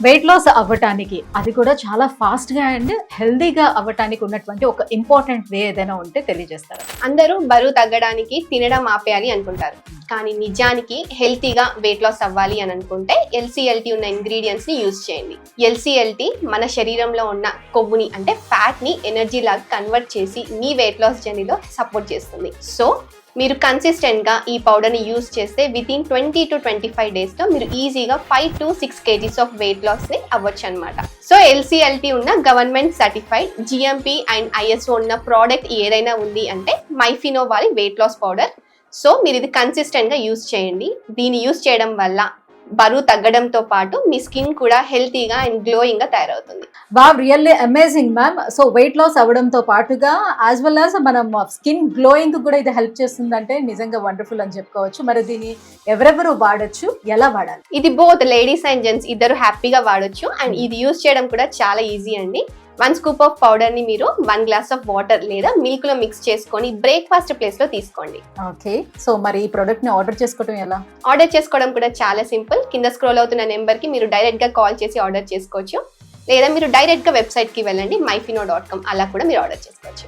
Weight loss అవ్వటానికి అది కూడా చాలా ఫాస్ట్గా అండ్ హెల్దీగా అవ్వటానికి ఉన్నటువంటి ఒక ఇంపార్టెంట్ వే ఏదైనా ఉంటే తెలియజేస్తారు. అందరూ బరువు తగ్గడానికి తినడం ఆపేయాలి అనుకుంటారు, కానీ నిజానికి హెల్తీగా వెయిట్ లాస్ అవ్వాలి అని అనుకుంటే ఎల్సిఎల్టీ ఉన్న ఇంగ్రీడియంట్స్ ని యూజ్ చేయండి. ఎల్సిఎల్టీ మన శరీరంలో ఉన్న కొవ్వుని అంటే ఫ్యాట్ ని ఎనర్జీ లాగా కన్వర్ట్ చేసి మీ వెయిట్ లాస్ జర్నీలో సపోర్ట్ చేస్తుంది. సో మీరు కన్సిస్టెంట్ గా ఈ పౌడర్ ని యూజ్ చేస్తే వితిన్ 20 to 25 days లో మీరు ఈజీగా 5 to 6 kgs of weight loss ని అవ్వచ్చు అనమాట. సో ఎల్సిఎల్టీ ఉన్న government certified GMP and ISO ఉన్న ప్రోడక్ట్ ఏదైనా ఉంది అంటే మైఫినో వారి వెయిట్ లాస్ పౌడర్. సో మీరు ఇది కన్సిస్టెంట్ గా యూజ్ చేయండి. దీన్ని యూజ్ చేయడం వల్ల బరువు తగ్గడంతో పాటు మీ స్కిన్ కూడా హెల్తీగా అండ్ గ్లోయింగ్ గా తయారవుతుంది. Wow, really amazing ma'am. So weight loss అవ్వడంతో పాటుగా యాజ్ వెల్ యాజ్ మనం స్కిన్ గ్లోయింగ్ కూడా ఇది హెల్ప్ చేస్తుందంటే నిజంగా వండర్ఫుల్ అని చెప్పుకోవచ్చు. మరి దీన్ని ఎవరెవరు వాడచ్చు, ఎలా వాడాలి? ఇది బోత్ లేడీస్ అండ్ జెంట్స్ ఇద్దరు హ్యాపీగా వాడొచ్చు. అండ్ ఇది యూజ్ చేయడం కూడా చాలా ఈజీ అండి. 1 scoop ఆఫ్ పౌడర్ ని మీరు 1 glass ఆఫ్ వాటర్ లేదా మిల్క్ లో మిక్స్ చేసుకొని బ్రేక్ఫాస్ట్ ప్లేస్ లో తీసుకోండి. ఓకే, సో మరి ఈ ప్రోడక్ట్ ని ఆర్డర్ చేసుకోవడం ఎలా? ఆర్డర్ చేసుకోవడం కూడా చాలా సింపుల్. కింద స్క్రోల్ అవుతున్న నెంబర్ కి మీరు డైరెక్ట్ గా కాల్ చేసి ఆర్డర్ చేసుకోవచ్చు, లేదా మీరు డైరెక్ట్ గా వెబ్సైట్ కి వెళ్ళండి myfino.com, అలా కూడా మీరు ఆర్డర్ చేసుకోవచ్చు.